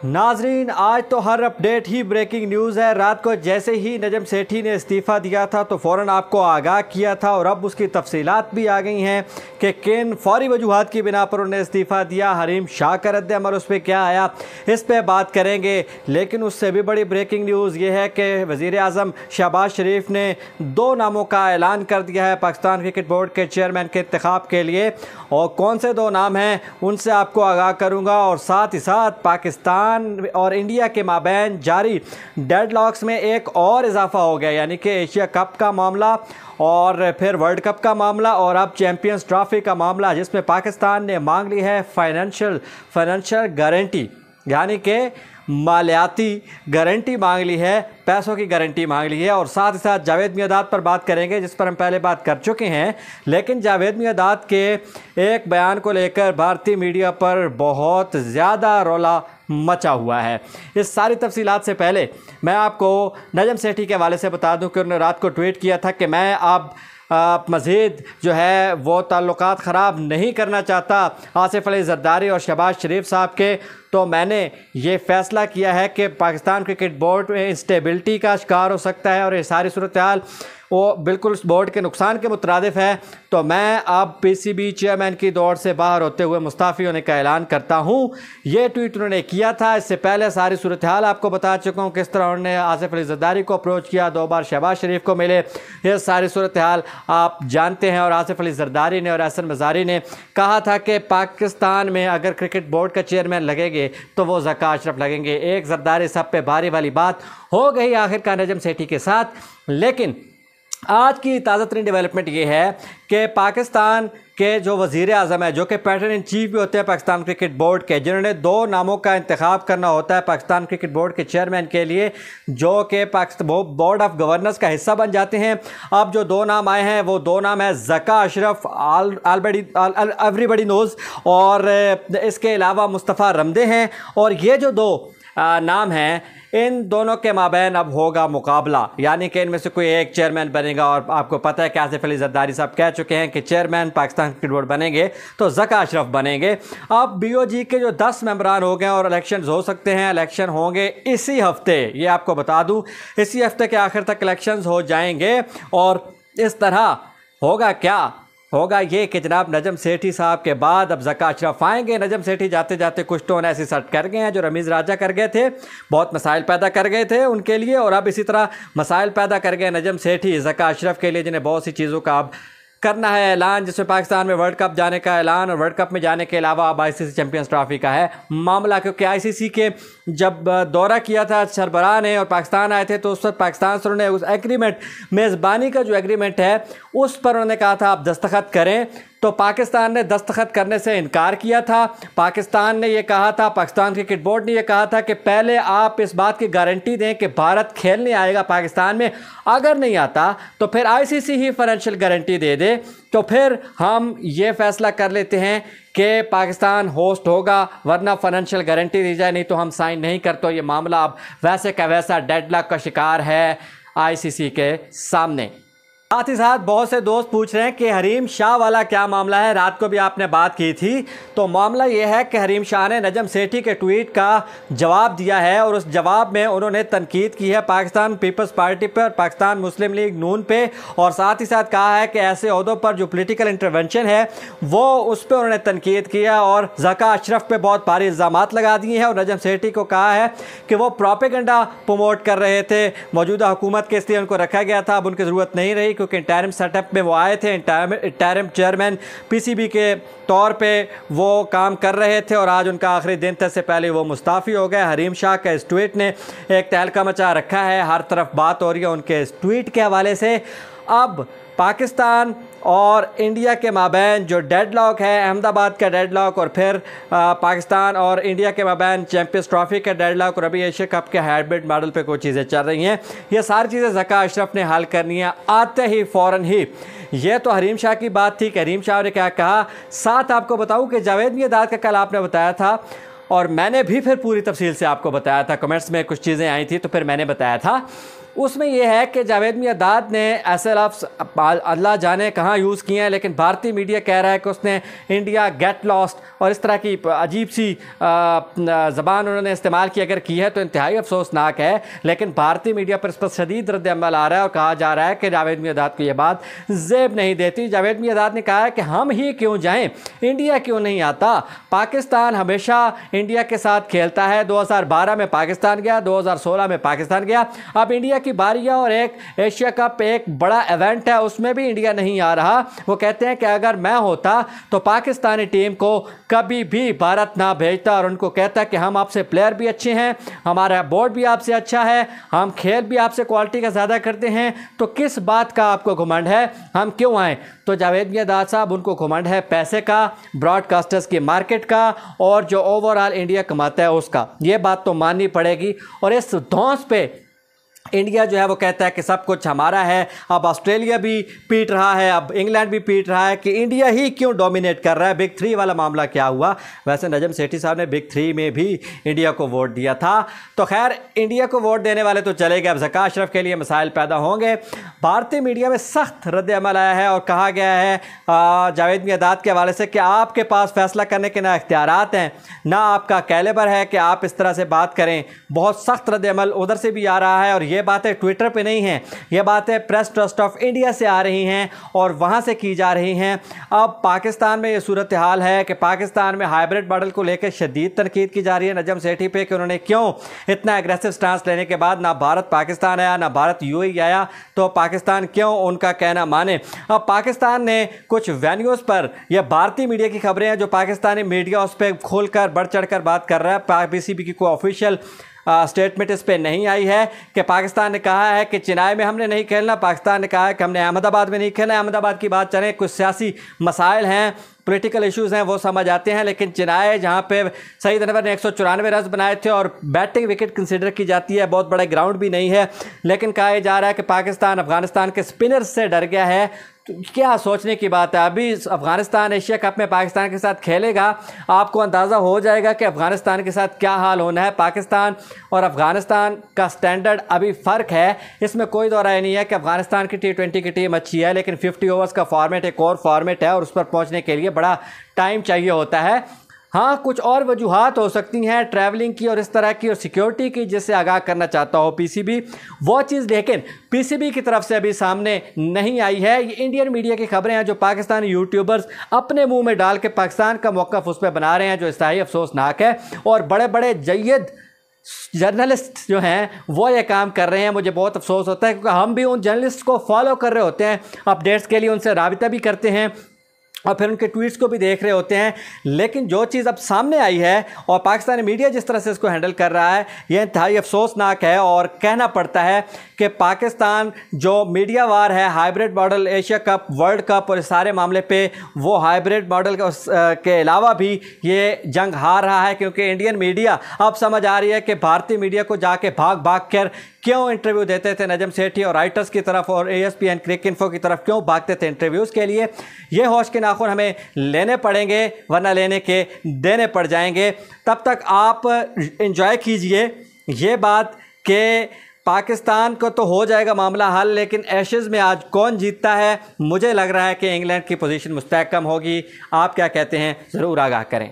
नाजरीन, आज तो हर अपडेट ही ब्रेकिंग न्यूज़ है। रात को जैसे ही नजम सेठी ने इस्तीफ़ा दिया था तो फ़ौरन आपको आगाह किया था और अब उसकी तफसीलात भी आ गई हैं कि किन फौरी वजूहात की बिना पर उन्हें इस्तीफ़ा दिया। हरीम शाह का रद्द अमल उस पर क्या आया, इस पर बात करेंगे। लेकिन उससे भी बड़ी ब्रेकिंग न्यूज़ ये है कि वज़ीर आज़म शहबाज शरीफ ने 2 नामों का ऐलान कर दिया है पाकिस्तान क्रिकेट बोर्ड के चेयरमैन के इंतखाब के लिए। और कौन से 2 नाम हैं उनसे आपको आगाह करूँगा। और साथ ही साथ पाकिस्तान और इंडिया के माबैन जारी डेडलॉक्स में एक और इजाफा हो गया, यानी कि एशिया कप का मामला और फिर वर्ल्ड कप का मामला और अब चैंपियंस ट्रॉफी का मामला, जिसमें पाकिस्तान ने मांग ली है फाइनेंशियल गारंटी, यानी कि मालियाती गारंटी मांग ली है, पैसों की गारंटी मांग ली है। और साथ ही साथ जावेद मियांदाद पर बात करेंगे, जिस पर हम पहले बात कर चुके हैं। लेकिन जावेद मियांदाद के एक बयान को लेकर भारतीय मीडिया पर बहुत ज़्यादा रौला मचा हुआ है। इस सारी तफसीलात से पहले मैं आपको नजम सेठी के हवाले से बता दूं कि उन्होंने रात को ट्वीट किया था कि मैं अब मज़ीद जो है वो ताल्लुकात ख़राब नहीं करना चाहता आसिफ अली ज़रदारी और शहबाज शरीफ साहब के। तो मैंने ये फ़ैसला किया है कि पाकिस्तान क्रिकेट बोर्ड में इंस्टेबिलिटी का शिकार हो सकता है और ये सारी सूरत हाल वो बिल्कुल उस बोर्ड के नुकसान के मुतरादिफ है। तो मैं अब पीसीबी चेयरमैन की दौड़ से बाहर होते हुए मुस्ताफ़ी होने का ऐलान करता हूँ। ये ट्वीट उन्होंने किया था। इससे पहले सारी सूरत हाल आपको बता चुका हूँ, किस तरह उन्होंने आसिफ अली ज़रदारी को अप्रोच किया, 2 बार शहबाज शरीफ को मिले। ये सारी सूरत हाल आप जानते हैं। और आसिफ अली ज़रदारी ने और एहसन मज़ारी ने कहा था कि पाकिस्तान में अगर क्रिकेट बोर्ड का चेयरमैन लगेंगे तो वो ज़का अशरफ लगेंगे। एक ज़रदारी सब पे भारी वाली बात हो गई आखिरकार नजम सेठी के साथ। लेकिन आज की ताज़ा तरीन डेवलपमेंट ये है कि पाकिस्तान के जो वज़ीर आज़म है, जो कि पैटर्न इन चीफ भी होते हैं पाकिस्तान क्रिकेट बोर्ड के, जिन्होंने 2 नामों का इंतखाब करना होता है पाकिस्तान क्रिकेट बोर्ड के चेयरमैन के लिए, जो कि पाकिस्तान बोर्ड ऑफ गवर्नर्स का हिस्सा बन जाते हैं। अब जो 2 नाम आए हैं वो 2 नाम है ज़का अशरफ, एवरीबडी नोज़, और इसके अलावा मुस्तफ़ा रमदे हैं। और ये जो 2 नाम हैं, इन दोनों के माबैन अब होगा मुकाबला, यानी कि इनमें से कोई एक चेयरमैन बनेगा। और आपको पता है कि आसिफ अली ज़रदारी साहब कह चुके हैं कि चेयरमैन पाकिस्तान क्रिकेट बोर्ड बनेंगे तो ज़का अशरफ बनेंगे। अब बीओजी के जो 10 मेंबरान हो गए और इलेक्शन हो सकते हैं, इलेक्शन होंगे इसी हफ्ते, ये आपको बता दूँ, इसी हफ्ते के आखिर तक इलेक्शन हो जाएंगे। और इस तरह होगा क्या, होगा ये कि जनाब नजम सेठी साहब के बाद अब ज़का अशरफ आएंगे। नजम सेठी जाते जाते कुछ टोन ऐसी सेट कर गए हैं जो रमीज़ राजा कर गए थे, बहुत मसाइल पैदा कर गए थे उनके लिए, और अब इसी तरह मसाइल पैदा कर गए नजम सेठी ज़का अशरफ के लिए, जिन्हें बहुत सी चीज़ों का अब करना है ऐलान, जिसमें पाकिस्तान में वर्ल्ड कप जाने का ऐलान और वर्ल्ड कप में जाने के अलावा अब आईसीसी चैंपियंस ट्रॉफी का है मामला। क्योंकि आईसीसी के जब दौरा किया था सरबराह ने और पाकिस्तान आए थे तो उस वक्त पाकिस्तान से उन्होंने उस एग्रीमेंट, मेज़बानी का जो एग्रीमेंट है उस पर उन्होंने कहा था आप दस्तखत करें, तो पाकिस्तान ने दस्तखत करने से इनकार किया था। पाकिस्तान ने यह कहा था, पाकिस्तान क्रिकेट बोर्ड ने यह कहा था कि पहले आप इस बात की गारंटी दें कि भारत खेलने आएगा पाकिस्तान में, अगर नहीं आता तो फिर आईसीसी ही फाइनेंशियल गारंटी दे दे, तो फिर हम ये फैसला कर लेते हैं कि पाकिस्तान होस्ट होगा, वरना फाइनेंशियल गारंटी दी जाए, नहीं तो हम साइन नहीं करते। तो ये मामला अब वैसे का वैसा डेडलॉक का शिकार है आईसीसी के सामने। साथ ही साथ बहुत से दोस्त पूछ रहे हैं कि हरीम शाह वाला क्या मामला है। रात को भी आपने बात की थी, तो मामला ये है कि हरीम शाह ने नजम सेठी के ट्वीट का जवाब दिया है और उस जवाब में उन्होंने तनकीद की है पाकिस्तान पीपल्स पार्टी पर, पाकिस्तान मुस्लिम लीग नून पे, और साथ ही साथ कहा है कि ऐसे अहदों पर जो पोलिटिकल इंटरवेंशन है वो उस पर उन्होंने तनकीद किया और ज़का अशरफ पे बहुत भारी इल्ज़ामात लगा दिए हैं। और नजम सेठी को कहा है कि वो प्रोपेगेंडा प्रमोट कर रहे थे मौजूदा हुकूमत के, इसलिए उनको रखा गया था, अब उनकी ज़रूरत नहीं रही, क्योंकि इंटरिम सेटअप में वो आए थे, इंटरिम चेयरमैन पीसीबी के तौर पे वो काम कर रहे थे और आज उनका आखिरी दिन था, से पहले वो मुस्ताफ़ी हो गए। हरीम शाह का इस ट्वीट ने एक तहलका मचा रखा है, हर तरफ बात हो रही है उनके इस ट्वीट के हवाले से। अब पाकिस्तान और इंडिया के माबैन जो डेडलॉक है, अहमदाबाद का डेडलॉक, और फिर पाकिस्तान और इंडिया के माबैन चैंपियंस ट्रॉफी का डेडलॉक, और अभी एशिया कप के हाइब्रिड मॉडल पे कुछ चीज़ें चल रही हैं, ये सारी चीज़ें ज़का अशरफ ने हल करनी है आते ही फ़ौरन ही। ये तो हरीम शाह की बात थी कि हरीम शाह ने क्या कहा। साथ आपको बताऊँ कि जावेद मियांदाद का कल आपने बताया था और मैंने भी फिर पूरी तफसील से आपको बताया था, कमेंट्स में कुछ चीज़ें आई थी तो फिर मैंने बताया था उसमें यह है कि जावेद मियांदाद ने ऐसे लफ्ज़ अल्लाह जाने कहाँ यूज़ किए हैं, लेकिन भारतीय मीडिया कह रहा है कि उसने इंडिया गेट लॉस्ट और इस तरह की अजीब सी ज़बान उन्होंने इस्तेमाल की, अगर की है तो इंतहाई अफसोसनाक है। लेकिन भारतीय मीडिया पर इस पर शदीद रद्द-ए-अमल आ रहा है और कहा जा रहा है कि जावेद मियांदाद को यह बात ज़ेब नहीं देती। जावेद मियांदाद ने कहा है कि हम ही क्यों जाएं, इंडिया क्यों नहीं आता। पाकिस्तान हमेशा इंडिया के साथ खेलता है। 2012 में पाकिस्तान गया, 2016 में पाकिस्तान गया, अब इंडिया की बारी है और एक एशिया कप एक बड़ा इवेंट है, उसमें भी इंडिया नहीं आ रहा। वो कहते हैं कि अगर मैं होता तो पाकिस्तानी टीम को कभी भी भारत ना भेजता और उनको कहता कि हम आपसे प्लेयर भी अच्छे हैं, हमारा बोर्ड भी आपसे अच्छा है, हम खेल भी आपसे क्वालिटी का ज़्यादा करते हैं, तो किस बात का आपको घमंड है, हम क्यों आए। तो जावेद मियांदाद साहब, उनको घमंड है पैसे का, ब्रॉडकास्टर्स की मार्केट का और जो ओवरऑल इंडिया कमाता है उसका। ये बात तो माननी पड़ेगी। और इस धौंस पे इंडिया जो है वो कहता है कि सब कुछ हमारा है। अब ऑस्ट्रेलिया भी पीट रहा है, अब इंग्लैंड भी पीट रहा है कि इंडिया ही क्यों डोमिनेट कर रहा है। बिग थ्री वाला मामला क्या हुआ। वैसे नजम सेठी साहब ने बिग थ्री में भी इंडिया को वोट दिया था। तो खैर, इंडिया को वोट देने वाले तो चले गए, अब ज़का अशरफ के लिए मसाइल पैदा होंगे। भारतीय मीडिया में सख्त रद्द-ए-अमल आया है और कहा गया है जावेद मियांदाद के हवाले से कि आपके पास फैसला करने के ना इख्तियारात हैं, ना आपका कैलिबर है कि आप इस तरह से बात करें। बहुत सख्त रद्द-ए-अमल उधर से भी आ रहा है और ये बातें ट्विटर पे नहीं हैं, ये बातें प्रेस ट्रस्ट ऑफ इंडिया से आ रही हैं और वहाँ से की जा रही हैं। अब पाकिस्तान में ये सूरत हाल है कि पाकिस्तान में हाइब्रिड मॉडल को लेकर शदीद तनकीद की जा रही है नजम सेठी पे कि उन्होंने क्यों इतना एग्रेसिव स्टांस लेने के बाद ना भारत पाकिस्तान आया, ना भारत यूएई आया, तो पाकिस्तान क्यों उनका कहना माने। अब पाकिस्तान ने कुछ वेन्यूज़ पर, यह भारतीय मीडिया की खबरें हैं जो पाकिस्तानी मीडिया उस पर खुलकर बढ़ चढ़ कर बात कर रहा है। पीसीबी की कोई ऑफिशियल स्टेटमेंट इस पे नहीं आई है कि पाकिस्तान ने कहा है कि चेन्नई में हमने नहीं खेलना, पाकिस्तान ने कहा है कि हमने अहमदाबाद में नहीं खेलना। अहमदाबाद की बात चलें, कुछ सियासी मसाइल हैं, पॉलिटिकल इश्यूज़ हैं, वो समझ आते हैं, लेकिन चेन्नई जहाँ पे सईद अनवर ने 194 रन बनाए थे और बैटिंग विकेट कंसिडर की जाती है, बहुत बड़ा ग्राउंड भी नहीं है, लेकिन कहा जा रहा है कि पाकिस्तान अफगानिस्तान के स्पिनर्स से डर गया है। तो क्या सोचने की बात है। अभी अफगानिस्तान एशिया कप में पाकिस्तान के साथ खेलेगा, आपको अंदाज़ा हो जाएगा कि अफगानिस्तान के साथ क्या हाल होना है। पाकिस्तान और अफगानिस्तान का स्टैंडर्ड अभी फ़र्क है, इसमें कोई दो राय नहीं है कि अफगानिस्तान की T20 की टीम अच्छी है, लेकिन 50 ओवर्स का फॉर्मेट एक और फॉर्मेट है और उस पर पहुंचने के लिए बड़ा टाइम चाहिए होता है। हाँ, कुछ और वजूहात हो सकती हैं ट्रैवलिंग की और इस तरह की और सिक्योरिटी की, जिससे आगाह करना चाहता हो पीसीबी, वो चीज़ लेकिन पीसीबी की तरफ से अभी सामने नहीं आई है। ये इंडियन मीडिया की खबरें हैं जो पाकिस्तानी यूट्यूबर्स अपने मुंह में डाल के पाकिस्तान का मौक़िफ़ उस पर बना रहे हैं, जो इंतहाई अफसोसनाक है। और बड़े बड़े जय्यद जर्नलिस्ट जो हैं वो ये काम कर रहे हैं। मुझे बहुत अफसोस होता है क्योंकि हम भी उन जर्नलिस्ट को फॉलो कर रहे होते हैं, अपडेट्स के लिए उनसे राबिता भी करते हैं और फिर उनके ट्वीट्स को भी देख रहे होते हैं, लेकिन जो चीज़ अब सामने आई है और पाकिस्तानी मीडिया जिस तरह से इसको हैंडल कर रहा है, यह इंतहाई अफसोसनाक है। और कहना पड़ता है कि पाकिस्तान जो मीडिया वार है, hybrid model, Asia cup, world cup और सारे मामले पे वो हाइब्रिड मॉडल के अलावा भी ये जंग हार रहा है, क्योंकि इंडियन मीडिया अब समझ आ रही है कि भारतीय मीडिया को जाके भाग भाग कर क्यों इंटरव्यू देते थे नजम सेठी और राइटर्स की तरफ और ESPN क्रिक इन्फो की तरफ क्यों भागते थे इंटरव्यूज़ के लिए। ये होश के नाखून हमें लेने पड़ेंगे, वरना लेने के देने पड़ जाएंगे। तब तक आप एंजॉय कीजिए ये बात कि पाकिस्तान को तो हो जाएगा मामला हल, लेकिन एशेज़ में आज कौन जीतता है। मुझे लग रहा है कि इंग्लैंड की पोजीशन मुस्तहकम होगी। आप क्या कहते हैं, ज़रूर आगाह करें।